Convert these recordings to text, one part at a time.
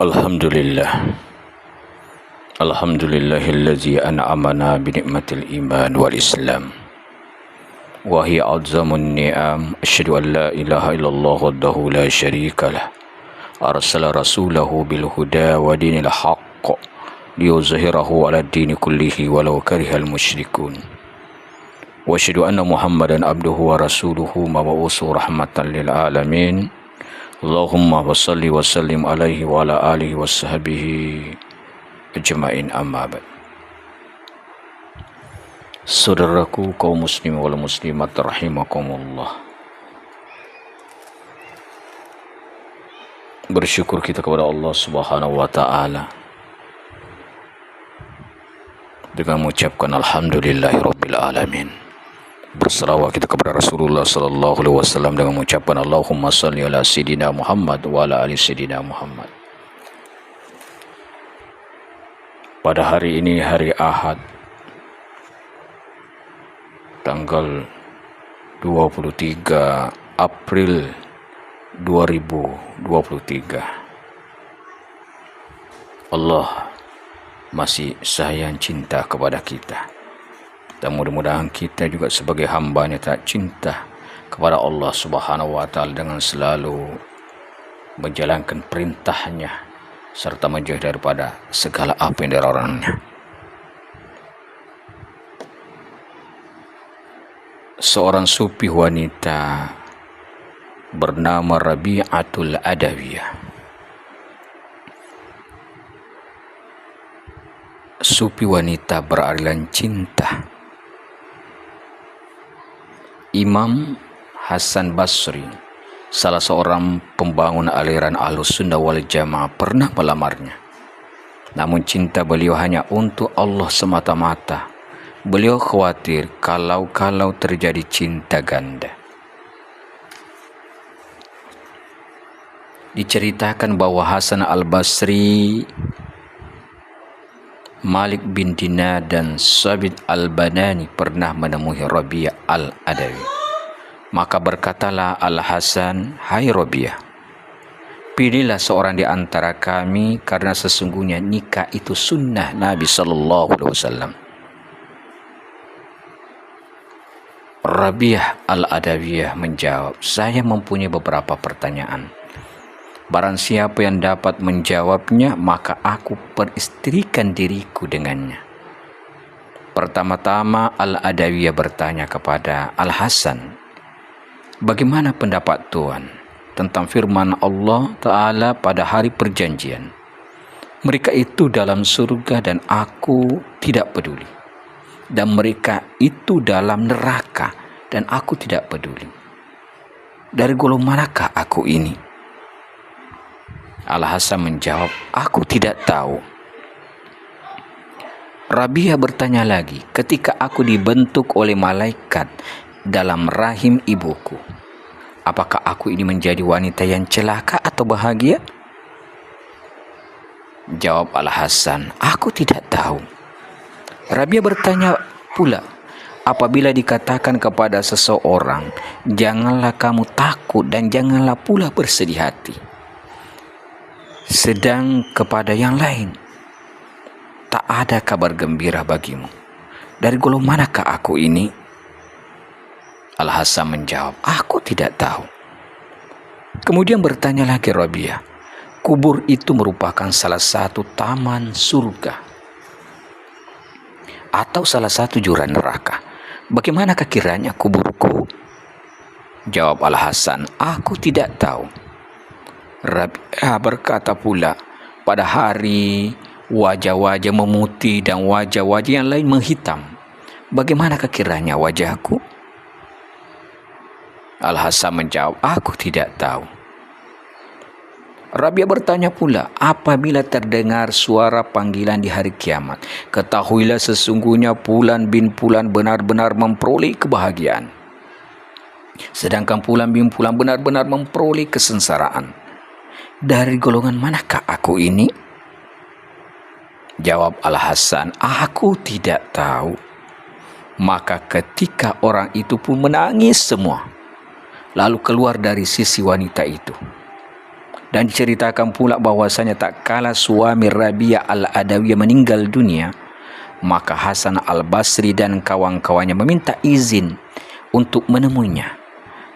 Alhamdulillah. Alhamdulillahillazi an'amana binikmatil iman wal islam wa hiya a'zamun ni'am. Asyhadu an la ilaha illallah wahdahu la syarikalah arsala rasulahu bil huda wa dinil haqq liyuzhirahu 'ala dini kullihi walau karihal musyrikun. Wa asyhadu anna Muhammadan abduhu wa rasuluhu mab'uutsu rahmatan lil alamin. Allahumma wassalli wa sallim alaihi wa ala alihi wa sahbihi ajma'in, amma ba'd. Saudaraku kaum muslim wal muslimat rahimakumullah, bersyukur kita kepada Allah Subhanahu wa taala dengan mengucapkan alhamdulillahirabbil alamin. Berselawat kita kepada Rasulullah sallallahu alaihi wasallam dengan mengucapkan Allahumma shalli ala sayidina Muhammad wa ala ali sayidina Muhammad. Pada hari ini, hari Ahad, tanggal 23 April 2023, Allah masih sayang cinta kepada kita. Dan mudah-mudahan kita juga sebagai hamba-Nya tak cinta kepada Allah Subhanahu wa taala dengan selalu menjalankan perintah-Nya serta menjauh daripada segala apa yang dilarang-Nya. Seorang sufi wanita bernama Rabi'atul Adawiyah. Sufi wanita beraliran cinta. Imam Hasan Basri, salah seorang pembangun aliran Ahlus Sunnah wal Jamaah, pernah melamarnya. Namun cinta beliau hanya untuk Allah semata-mata. Beliau khawatir kalau terjadi cinta ganda. Diceritakan bahwa Hasan al-Basri, Malik bin Dinar dan Sabit al-Banani pernah menemui Rabi'ah al-Adawi. Maka berkatalah Al-Hasan, "Hai Rabi'ah, pilihlah seorang di antara kami karena sesungguhnya nikah itu sunnah Nabi sallallahu alaihi wasallam." Rabi'ah al-Adawiyah menjawab, "Saya mempunyai beberapa pertanyaan. Barang siapa yang dapat menjawabnya, maka aku peristrikan diriku dengannya." Pertama-tama Al-Adawiyah bertanya kepada Al-Hasan, "Bagaimana pendapat Tuhan tentang firman Allah Ta'ala pada hari perjanjian? Mereka itu dalam surga dan aku tidak peduli. Dan mereka itu dalam neraka dan aku tidak peduli. Dari golongan manakah aku ini?" Al-Hasan menjawab, "Aku tidak tahu." Rabi'ah bertanya lagi, "Ketika aku dibentuk oleh malaikat dalam rahim ibuku, apakah aku ini menjadi wanita yang celaka atau bahagia?" Jawab Al-Hasan, "Aku tidak tahu." Rabi'ah bertanya pula, "Apabila dikatakan kepada seseorang, janganlah kamu takut dan janganlah pula bersedih hati, sedang kepada yang lain tak ada kabar gembira bagimu, dari golongan manakah aku ini?" Al-Hasan menjawab, "Aku tidak tahu." Kemudian bertanya lagi Rabi'ah, "Kubur itu merupakan salah satu taman surga atau salah satu jurang neraka? Bagaimanakah kiranya kuburku?" Jawab Al-Hasan, "Aku tidak tahu." Rabi'ah berkata pula, "Pada hari wajah-wajah memutih dan wajah-wajah yang lain menghitam, bagaimanakah kiranya wajahku?" Al-Hasan menjawab, "Aku tidak tahu." Rabi'ah bertanya pula, "Apabila terdengar suara panggilan di hari kiamat, ketahuilah sesungguhnya Fulan bin Fulan benar-benar memperoleh kebahagiaan, sedangkan Fulan bin Fulan benar-benar memperoleh kesengsaraan. Dari golongan manakah aku ini?" Jawab Al-Hasan, "Aku tidak tahu." Maka ketika orang itu pun menangis semua, lalu keluar dari sisi wanita itu. Dan diceritakan pula bahwasanya tak kala suami Rabi'ah al-Adawiyah meninggal dunia, maka Hasan al-Basri dan kawan-kawannya meminta izin untuk menemuinya.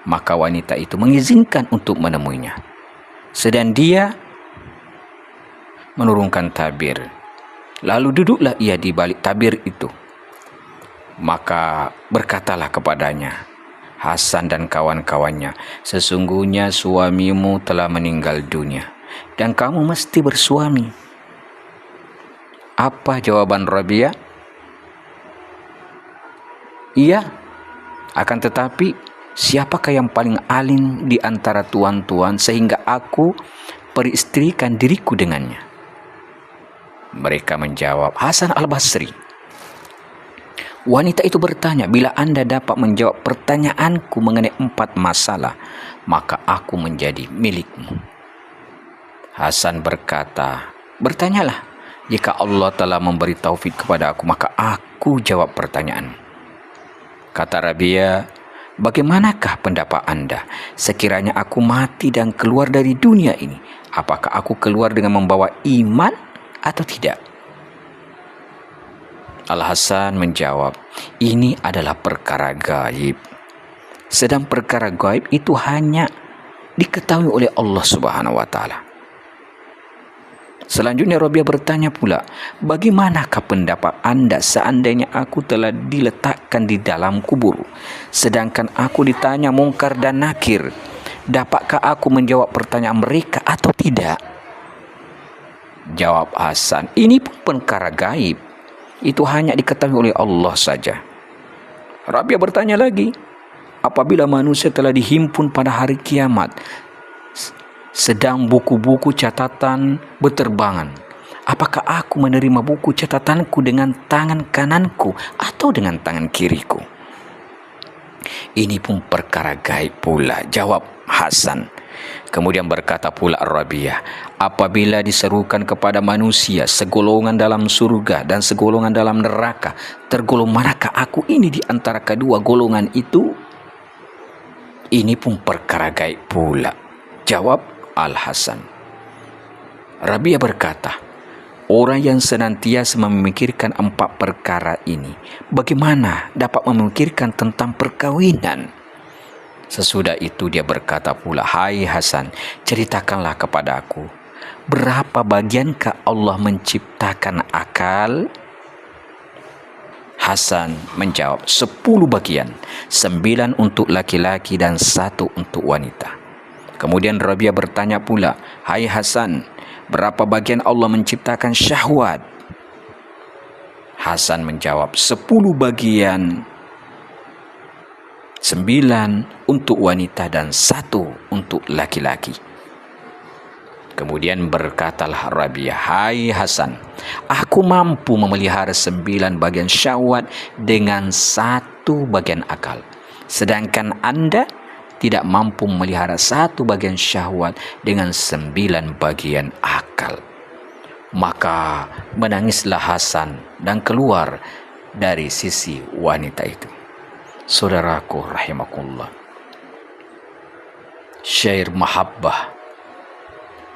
Maka wanita itu mengizinkan untuk menemuinya. Sedang dia menurunkan tabir. Lalu duduklah ia di balik tabir itu. Maka berkatalah kepadanya Hasan dan kawan-kawannya, sesungguhnya suamimu telah meninggal dunia dan kamu mesti bersuami. Apa jawaban Rabi'ah? Iya, akan tetapi siapakah yang paling alim di antara tuan-tuan sehingga aku peristrikan diriku dengannya? Mereka menjawab, Hasan al-Basri. Wanita itu bertanya, bila Anda dapat menjawab pertanyaanku mengenai 4 masalah, maka aku menjadi milikmu. Hasan berkata, bertanyalah. Jika Allah telah memberi taufik kepada aku, maka aku jawab pertanyaan. Kata Rabi'ah, bagaimanakah pendapat Anda? Sekiranya aku mati dan keluar dari dunia ini, apakah aku keluar dengan membawa iman atau tidak? Al-Hasan menjawab, ini adalah perkara gaib. Sedang perkara gaib itu hanya diketahui oleh Allah Subhanahu wa taala. Selanjutnya Rabi'ah bertanya pula, bagaimanakah pendapat Anda seandainya aku telah diletakkan di dalam kubur, sedangkan aku ditanya Mungkar dan Nakir, dapatkah aku menjawab pertanyaan mereka atau tidak? Jawab Hasan, ini pun perkara gaib. Itu hanya diketahui oleh Allah saja. Rabi'ah bertanya lagi, apabila manusia telah dihimpun pada hari kiamat, sedang buku-buku catatan berterbangan, apakah aku menerima buku catatanku dengan tangan kananku atau dengan tangan kiriku? Ini pun perkara gaib pula, jawab Hasan. Kemudian berkata pula Rabi'ah, apabila diserukan kepada manusia segolongan dalam surga dan segolongan dalam neraka, tergolong manakah aku ini di antara kedua golongan itu? Ini pun perkara gaib pula, jawab Al-Hasan. Rabi'ah berkata, orang yang senantiasa memikirkan 4 perkara ini, bagaimana dapat memikirkan tentang perkawinan? Sesudah itu dia berkata pula, hai Hasan, ceritakanlah kepada aku, berapa bagiankah Allah menciptakan akal? Hasan menjawab, 10 bagian, 9 untuk laki-laki dan 1 untuk wanita. Kemudian Rabi'ah bertanya pula, hai Hasan, berapa bagian Allah menciptakan syahwat? Hasan menjawab, 10 bagian, 9 untuk wanita dan 1 untuk laki-laki. Kemudian berkatalah Rabi'ah, hai Hasan, aku mampu memelihara 9 bagian syahwat dengan 1 bagian akal. Sedangkan Anda tidak mampu memelihara 1 bagian syahwat dengan 9 bagian akal. Maka menangislah Hasan dan keluar dari sisi wanita itu. Saudaraku rahimakumullah, syair mahabbah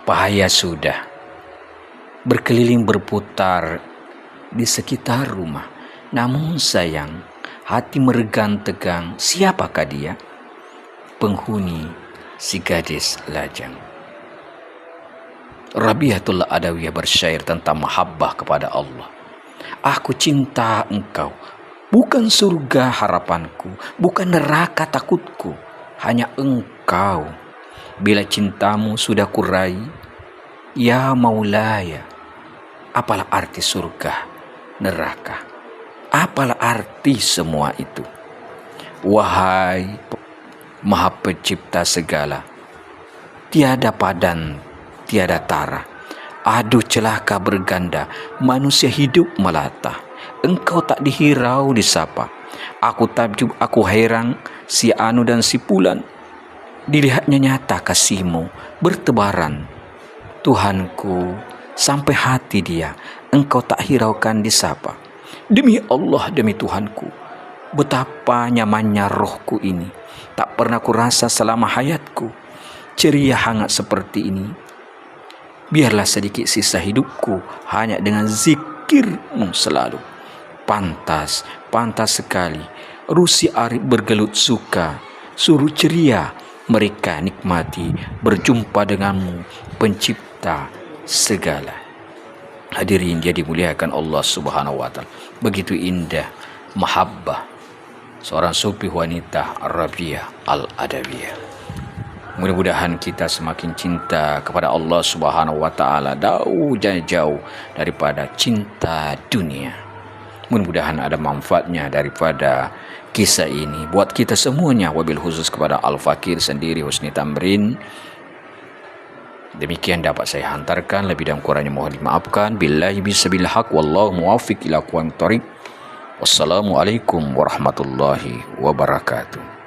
bahaya sudah berkeliling berputar di sekitar rumah. Namun sayang, hati meregang tegang, siapakah dia? Penghuni si gadis lajang. Rabi'atul Adawiyah bersyair tentang mahabbah kepada Allah. Aku cinta engkau, bukan surga harapanku, bukan neraka takutku, hanya engkau. Bila cintamu sudah kurai, ya maulaya, apalah arti surga, neraka? Apalah arti semua itu? Wahai Maha Pencipta segala, tiada padan, tiada tara. Aduh celaka berganda, manusia hidup melata. Engkau tak dihirau disapa. Aku takjub, aku heran, si anu dan si pulan. Dilihatnya nyata kasihmu bertebaran. Tuhanku, sampai hati dia, engkau tak hiraukan disapa. Demi Allah, demi Tuhanku, betapa nyamannya rohku ini. Tak pernah kurasa selama hayatku ceria hangat seperti ini. Biarlah sedikit sisa hidupku hanya dengan zikirmu selalu. Pantas sekali Rusi Arif bergelut suka, suruh ceria mereka nikmati berjumpa denganmu, pencipta segala. Hadirin dia dimuliakan Allah Subhanahu wa Ta'ala. Begitu indah mahabbah seorang sufi wanita Rabiah Al-Adawiyah. Mudah-mudahan kita semakin cinta kepada Allah Subhanahu wa Ta'ala, jauh daripada cinta dunia. Mudah-mudahan ada manfaatnya daripada kisah ini buat kita semuanya, wabil khusus kepada Al-Fakir sendiri Husni Tamrin. Demikian dapat saya hantarkan, lebih dan kurangnya mohon dimaafkan. Billahi bisabil haq wallahu muwaffiq ila aqwamit thoriq. Wassalamualaikum warahmatullahi wabarakatuh.